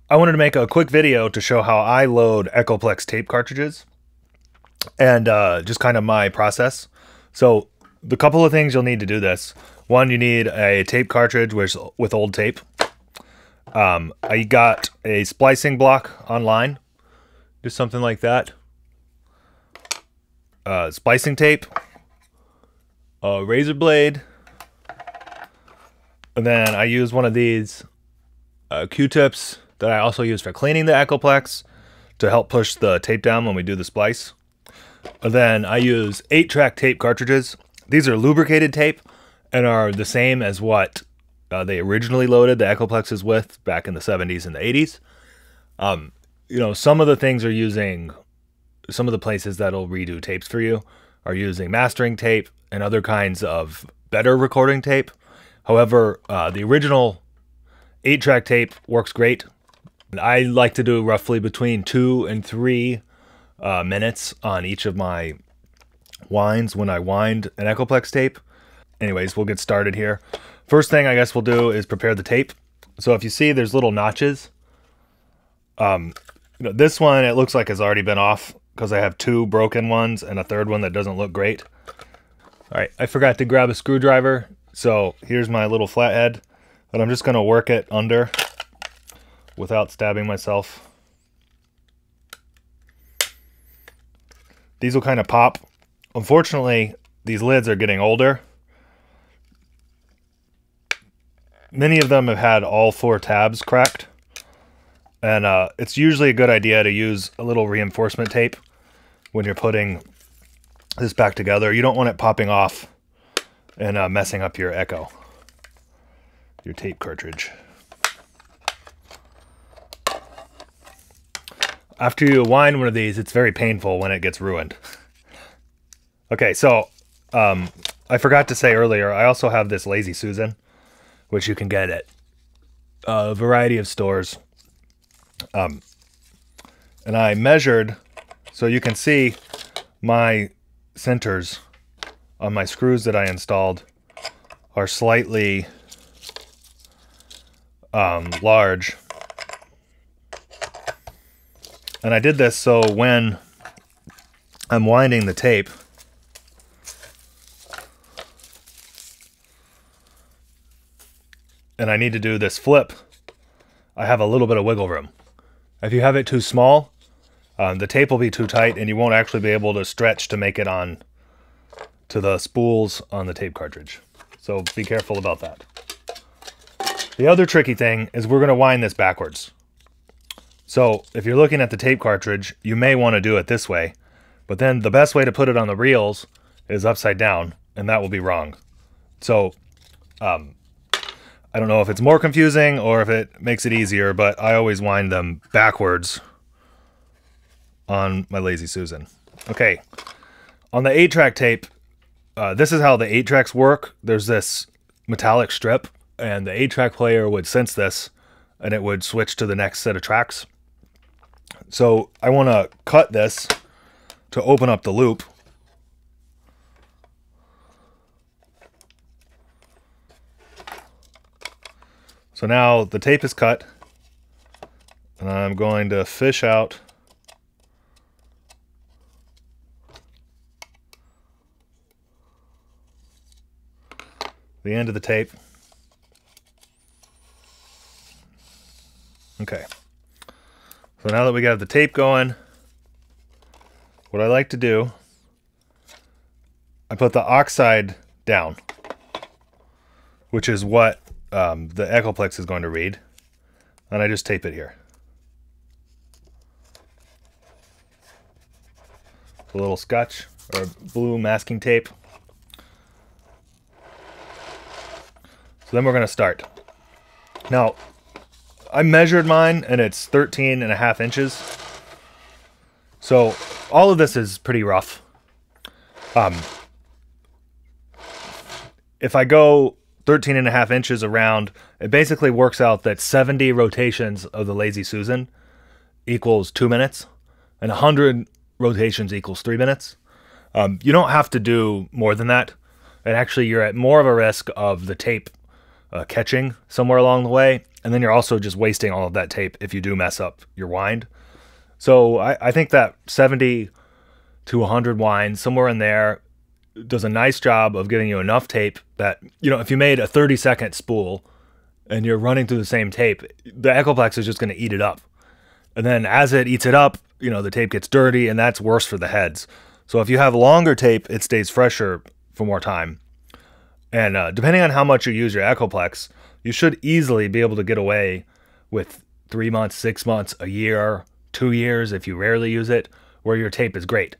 I wanted to make a quick video to show how I load echoplex tape cartridges and just kind of my process. So the couple of things you'll need to do this. One, you need a tape cartridge with old tape. I got a splicing block online, just something like that. Splicing tape, a razor blade, and then I use one of these Q-tips that I also use for cleaning the echoplex to help push the tape down when we do the splice. And then I use 8-track tape cartridges. These are lubricated tape and are the same as what they originally loaded the echoplexes with back in the 70s and the 80s. You know, some of the things are using, some of the places that'll redo tapes for you are using mastering tape and other kinds of better recording tape. However, the original 8-track tape works great. I like to do roughly between 2 and 3 minutes on each of my winds when I wind an echoplex tape. Anyways, we'll get started here. First thing I guess we'll do is prepare the tape. So if you see there's little notches, this one it looks like has already been off because I have 2 broken ones and a third one that doesn't look great. All right, I forgot to grab a screwdriver. So here's my little flathead, and I'm just going to work it under without stabbing myself. These will kind of pop. Unfortunately, these lids are getting older. Many of them have had all 4 tabs cracked. And it's usually a good idea to use a little reinforcement tape when you're putting this back together. You don't want it popping off and messing up your echo, your tape cartridge. After you wind one of these, it's very painful when it gets ruined. Okay, so I forgot to say earlier, I also have this Lazy Susan, which you can get at a variety of stores. And I measured, so you can see my centers on my screws that I installed are slightly large. And I did this so when I'm winding the tape, and I need to do this flip, I have a little bit of wiggle room. If you have it too small, the tape will be too tight and you won't actually be able to stretch to make it on to the spools on the tape cartridge. So be careful about that. The other tricky thing is we're going to wind this backwards. So if you're looking at the tape cartridge, you may want to do it this way, but then the best way to put it on the reels is upside down, and that will be wrong. So I don't know if it's more confusing or if it makes it easier, but I always wind them backwards on my Lazy Susan. Okay, on the 8-track tape, this is how the 8-tracks work. There's this metallic strip, and the 8-track player would sense this, and it would switch to the next set of tracks. So I want to cut this to open up the loop. So now the tape is cut, and I'm going to fish out the end of the tape. Okay. So now that we got the tape going, what I like to do, I put the oxide down, which is what the echoplex is going to read, and I just tape it here. A little scotch or blue masking tape. So then we're going to start. Now, I measured mine and it's 13.5 inches. So all of this is pretty rough. If I go 13.5 inches around, it basically works out that 70 rotations of the Lazy Susan equals 2 minutes, and 100 rotations equals 3 minutes. You don't have to do more than that. And actually, you're at more of a risk of the tape catching somewhere along the way. And then you're also just wasting all of that tape if you do mess up your wind. So I think that 70 to 100 wind, somewhere in there, does a nice job of getting you enough tape that, you know, if you made a 30-second spool and you're running through the same tape, the echoplex is just going to eat it up. And then as it eats it up, you know, the tape gets dirty, and that's worse for the heads. So if you have longer tape, it stays fresher for more time. And depending on how much you use your echoplex, you should easily be able to get away with 3 months, 6 months, a year, 2 years if you rarely use it, where your tape is great.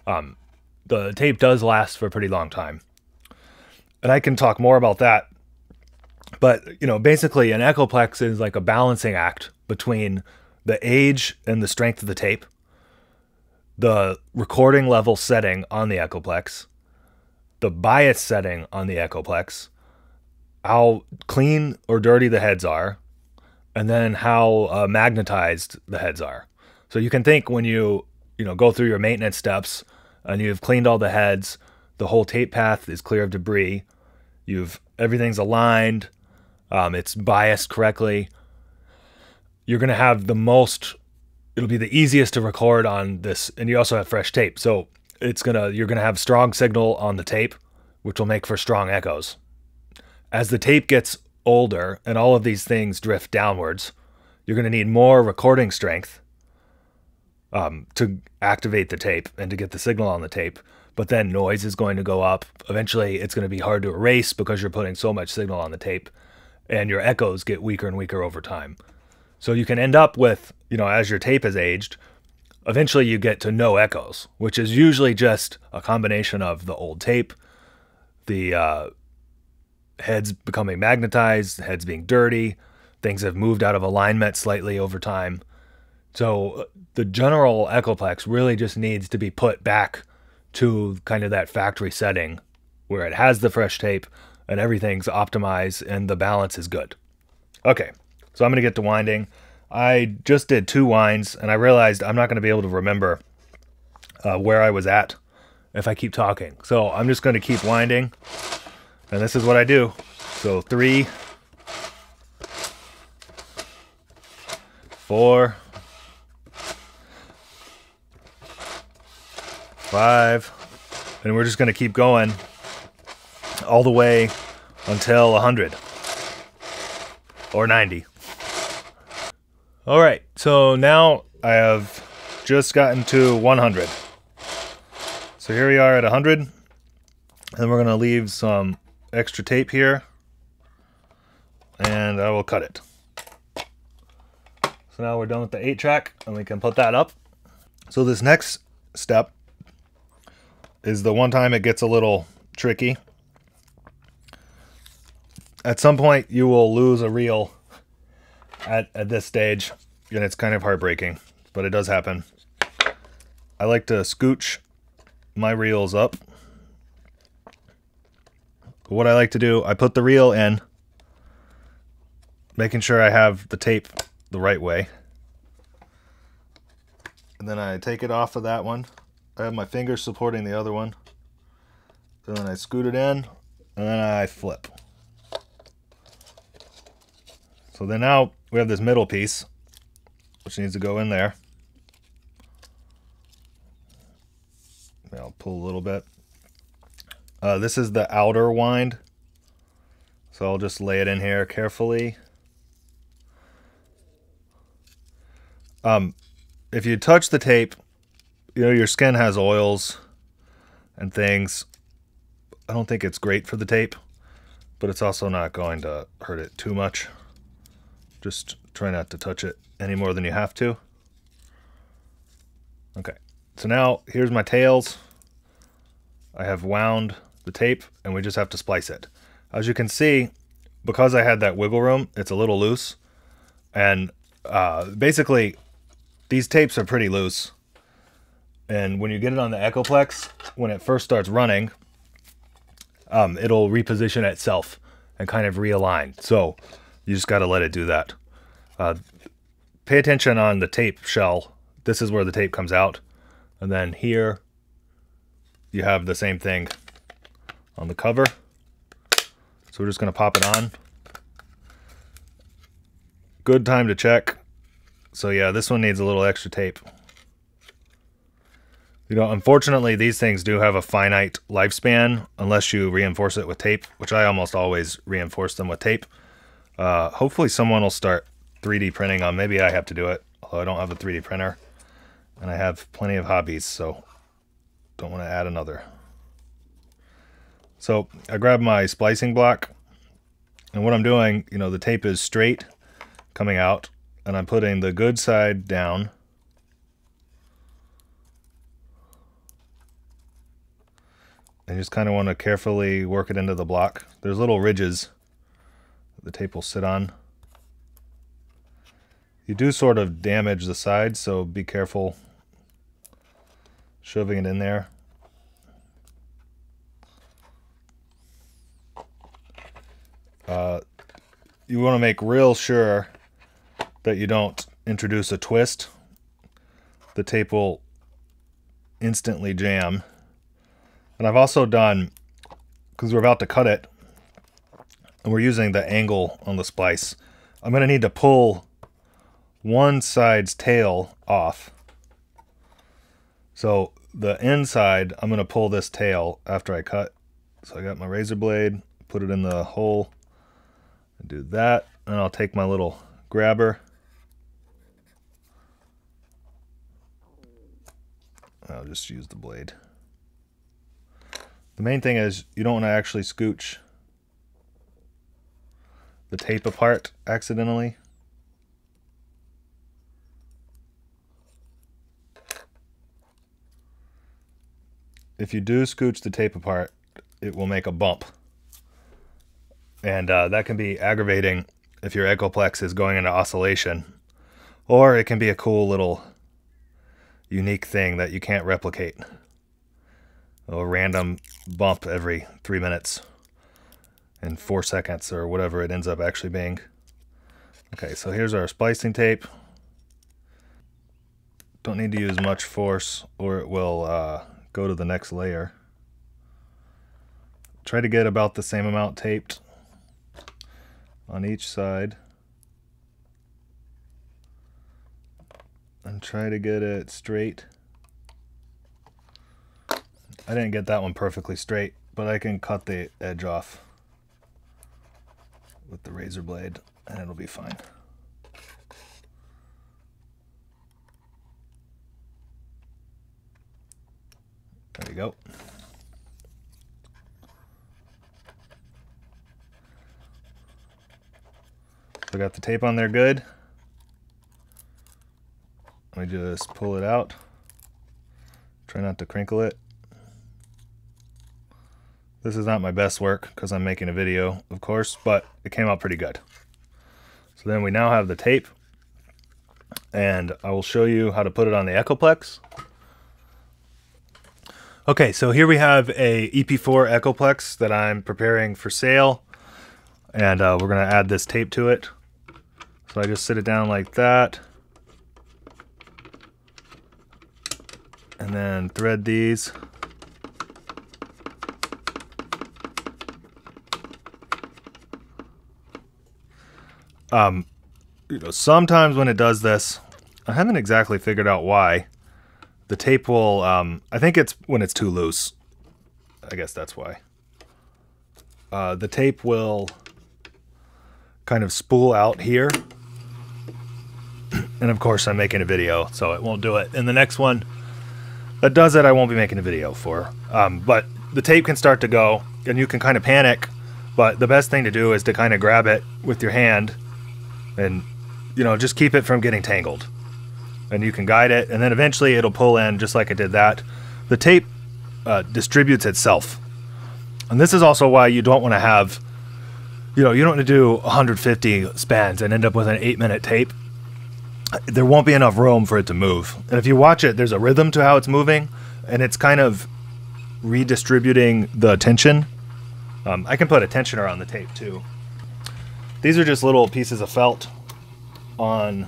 The tape does last for a pretty long time. And I can talk more about that. But, you know, basically an echoplex is like a balancing act between the age and the strength of the tape, the recording level setting on the echoplex, the bias setting on the echoplex, how clean or dirty the heads are, and then how magnetized the heads are. So you can think when you go through your maintenance steps and you've cleaned all the heads, the whole tape path is clear of debris, everything's aligned, it's biased correctly, you're going to have it'll be the easiest to record on this, and you also have fresh tape. So you're going to have strong signal on the tape, which will make for strong echoes. As the tape gets older and all of these things drift downwards, you're going to need more recording strength to activate the tape and to get the signal on the tape. But then noise is going to go up. Eventually, it's going to be hard to erase because you're putting so much signal on the tape, and your echoes get weaker and weaker over time. So you can end up with, as your tape has aged, eventually you get to no echoes, which is usually just a combination of the old tape, the heads becoming magnetized, heads being dirty, things have moved out of alignment slightly over time. So the general echoplex really just needs to be put back to kind of that factory setting where it has the fresh tape and everything's optimized and the balance is good. Okay, so I'm going to get to winding. I just did 2 winds and I realized I'm not going to be able to remember where I was at if I keep talking. So I'm just going to keep winding, and this is what I do. So 3, 4, 5, and we're just going to keep going all the way until 100 or 90. All right, so now I have just gotten to 100. So here we are at 100, and we're going to leave some extra tape here, and I will cut it. So now we're done with the 8-track, and we can put that up. So this next step is the one time it gets a little tricky. At some point, you will lose a reel at this stage, and it's kind of heartbreaking, but it does happen. I like to scooch my reels up. What I like to do, I put the reel in, making sure I have the tape the right way. And then I take it off of that one. I have my fingers supporting the other one. And then I scoot it in, and then I flip. So then now we have this middle piece, which needs to go in there. I'll pull a little bit. This is the outer wind, so I'll just lay it in here carefully. If you touch the tape, your skin has oils and things. I don't think it's great for the tape, but it's also not going to hurt it too much. Just try not to touch it any more than you have to. Okay, so now here's my tails. I have wound the tape, and we just have to splice it. As you can see, because I had that wiggle room, it's a little loose. And basically, these tapes are pretty loose. And when you get it on the echoplex, when it first starts running, it'll reposition itself and kind of realign. So you just got to let it do that. Pay attention on the tape shell. This is where the tape comes out. And then here, you have the same thing on the cover. So we're just going to pop it on. good time to check. So yeah, this one needs a little extra tape. You know, unfortunately, these things do have a finite lifespan unless you reinforce it with tape, which I almost always reinforce them with tape. Hopefully someone will start 3D printing on. Maybe I have to do it, although I don't have a 3D printer. And I have plenty of hobbies, so don't want to add another. So I grabbed my splicing block, and what I'm doing, you know, the tape is straight coming out, and I'm putting the good side down. And just kind of want to carefully work it into the block. There's little ridges the tape will sit on. You do sort of damage the sides, so be careful shoving it in there. You want to make real sure that you don't introduce a twist. The tape will instantly jam. And I've also done, because we're about to cut it, and we're using the angle on the splice, I'm going to need to pull one side's tail off. So the inside, I'm going to pull this tail after I cut. So I got my razor blade, put it in the hole, and do that. And I'll take my little grabber. I'll just use the blade. The main thing is you don't want to actually scooch the tape apart accidentally. If you do scooch the tape apart, it will make a bump. And that can be aggravating if your echoplex is going into oscillation. Or it can be a cool little unique thing that you can't replicate. A random bump every 3 minutes and 4 seconds or whatever it ends up actually being. Okay, so here's our splicing tape. Don't need to use much force or it will go to the next layer. Try to get about the same amount taped on each side. And try to get it straight. I didn't get that one perfectly straight, but I can cut the edge off with the razor blade and it'll be fine. There you go. So I got the tape on there good. Let me just pull it out. Try not to crinkle it. This is not my best work because I'm making a video, of course, but it came out pretty good. So then we now have the tape, and I will show you how to put it on the echoplex. Okay, so here we have a EP4 echoplex that I'm preparing for sale, and we're going to add this tape to it. So I just sit it down like that, and then thread these. You know, sometimes when it does this, I haven't exactly figured out why. The tape will, I think it's when it's too loose. I guess that's why. The tape will kind of spool out here. And of course I'm making a video, so it won't do it. And the next one that does it, I won't be making a video for. But the tape can start to go, and you can kind of panic. But the best thing to do is to kind of grab it with your hand and, you know, just keep it from getting tangled. And you can guide it, and then eventually it'll pull in just like it did that. The tape distributes itself. And this is also why you don't want to have, you know, you don't want to do 150 spans and end up with an 8-minute tape. There won't be enough room for it to move. And if you watch it, there's a rhythm to how it's moving, and it's kind of redistributing the tension. I can put a tensioner on the tape too. These are just little pieces of felt on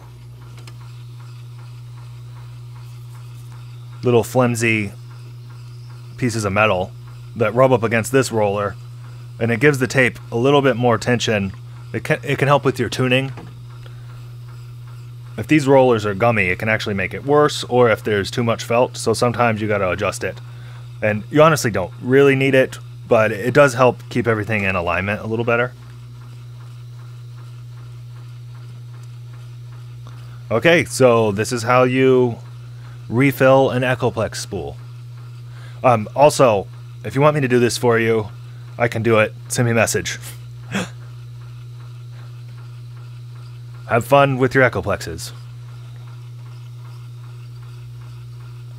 little flimsy pieces of metal that rub up against this roller, and it gives the tape a little bit more tension. It can help with your tuning. if these rollers are gummy, it can actually make it worse, or if there's too much felt, so sometimes you gotta adjust it. And you honestly don't really need it, but it does help keep everything in alignment a little better. Okay, so this is how you refill an echoplex spool. Also, if you want me to do this for you, I can do it. Send me a message. Have fun with your echoplexes.